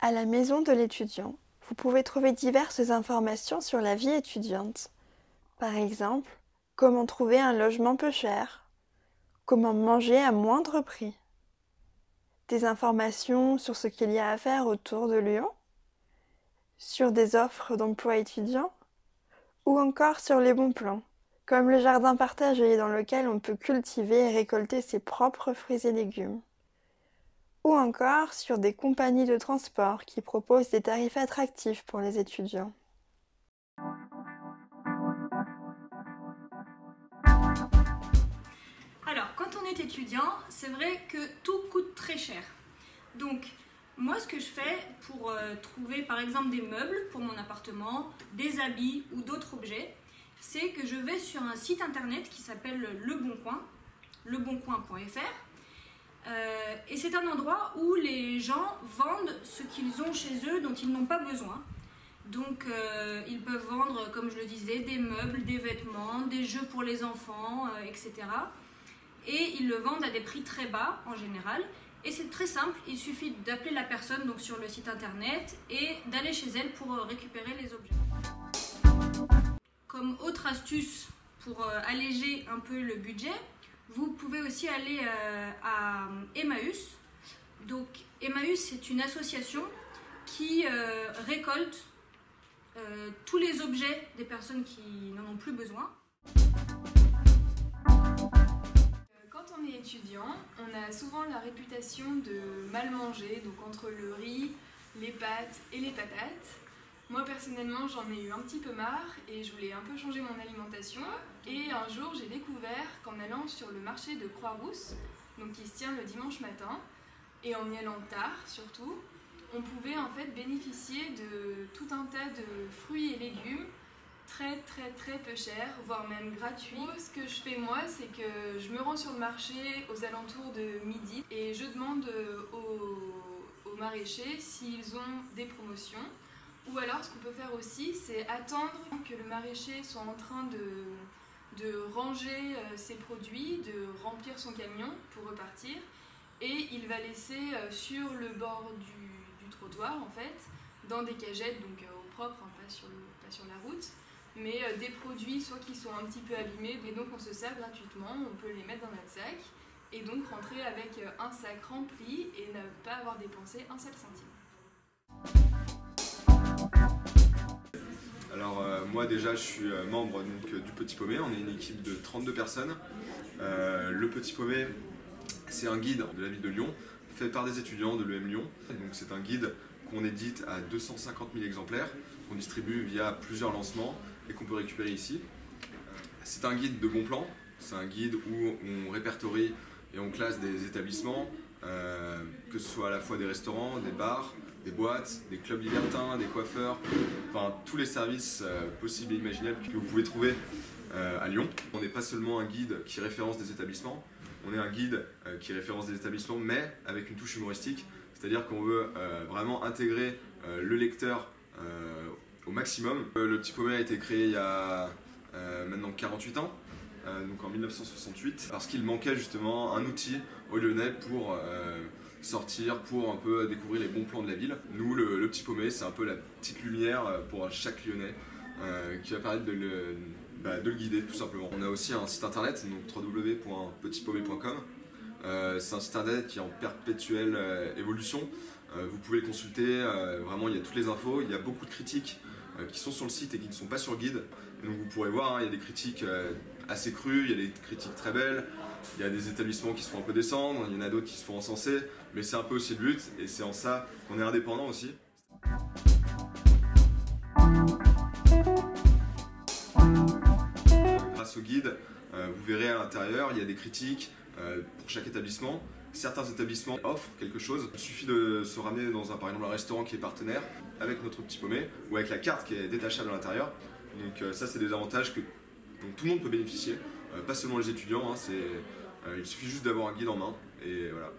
À la maison de l'étudiant, vous pouvez trouver diverses informations sur la vie étudiante. Par exemple, comment trouver un logement peu cher, comment manger à moindre prix, des informations sur ce qu'il y a à faire autour de Lyon, sur des offres d'emploi étudiants, ou encore sur les bons plans, comme le jardin partagé dans lequel on peut cultiver et récolter ses propres fruits et légumes, ou encore sur des compagnies de transport qui proposent des tarifs attractifs pour les étudiants. Alors, quand on est étudiant, c'est vrai que tout coûte très cher. Donc, moi, ce que je fais pour trouver, par exemple, des meubles pour mon appartement, des habits ou d'autres objets, c'est que je vais sur un site internet qui s'appelle Le Bon Coin, leboncoin.fr. Et c'est un endroit où les gens vendent ce qu'ils ont chez eux dont ils n'ont pas besoin. Donc ils peuvent vendre, comme je le disais, des meubles, des vêtements, des jeux pour les enfants, etc. Et ils le vendent à des prix très bas en général. Et c'est très simple, il suffit d'appeler la personne donc sur le site internet et d'aller chez elle pour récupérer les objets. Comme autre astuce pour alléger un peu le budget, vous pouvez aussi aller à Emmaüs. Donc Emmaüs, c'est une association qui récolte tous les objets des personnes qui n'en ont plus besoin. Quand on est étudiant, on a souvent la réputation de mal manger, donc entre le riz, les pâtes et les patates. Moi personnellement j'en ai eu un petit peu marre et je voulais un peu changer mon alimentation. Et un jour j'ai découvert qu'en allant sur le marché de Croix-Rousse, donc qui se tient le dimanche matin, et en y allant tard surtout, on pouvait en fait bénéficier de tout un tas de fruits et légumes très peu chers, voire même gratuits. Ce que je fais moi, c'est que je me rends sur le marché aux alentours de midi et je demande aux maraîchers s'ils ont des promotions. Ou alors ce qu'on peut faire aussi, c'est attendre que le maraîcher soit en train de ranger ses produits, de remplir son camion pour repartir. Et il va laisser sur le bord du trottoir, en fait, dans des cagettes, donc au propre, hein, pas sur la route, mais des produits soit qui sont un petit peu abîmés, et donc on se sert gratuitement, on peut les mettre dans notre sac, et donc rentrer avec un sac rempli et ne pas avoir dépensé un seul centime. Alors moi déjà je suis membre du Petit Paumé, on est une équipe de 32 personnes. Le Petit Paumé, c'est un guide de la ville de Lyon, fait par des étudiants de l'EM Lyon. Donc c'est un guide qu'on édite à 250 000 exemplaires, qu'on distribue via plusieurs lancements et qu'on peut récupérer ici. C'est un guide de bons plans, c'est un guide où on répertorie et on classe des établissements, que ce soit à la fois des restaurants, des bars, des boîtes, des clubs libertins, des coiffeurs, enfin tous les services possibles et imaginables que vous pouvez trouver à Lyon. On n'est pas seulement un guide qui référence des établissements, on est un guide qui référence des établissements mais avec une touche humoristique, c'est-à-dire qu'on veut vraiment intégrer le lecteur au maximum. Le Petit Paumé a été créé il y a maintenant 48 ans, donc en 1968, parce qu'il manquait justement un outil aux Lyonnais pour sortir, pour un peu découvrir les bons plans de la ville. Nous, le Petit Paumé, c'est un peu la petite lumière pour chaque Lyonnais qui va permettre de le guider tout simplement. On a aussi un site internet, donc www.petitpaumé.com. C'est un site internet qui est en perpétuelle évolution. Vous pouvez le consulter, vraiment il y a toutes les infos, il y a beaucoup de critiques qui sont sur le site et qui ne sont pas sur le guide. Et donc vous pourrez voir, hein, il y a des critiques assez crues, il y a des critiques très belles, il y a des établissements qui se font un peu descendre, il y en a d'autres qui se font encenser, mais c'est un peu aussi le but et c'est en ça qu'on est indépendant aussi. Grâce au guide, vous verrez à l'intérieur, il y a des critiques pour chaque établissement. Certains établissements offrent quelque chose. Il suffit de se ramener dans par exemple un restaurant qui est partenaire avec notre Petit Paumé ou avec la carte qui est détachable à l'intérieur. Donc ça c'est des avantages dont tout le monde peut bénéficier, pas seulement les étudiants, hein, il suffit juste d'avoir un guide en main et voilà.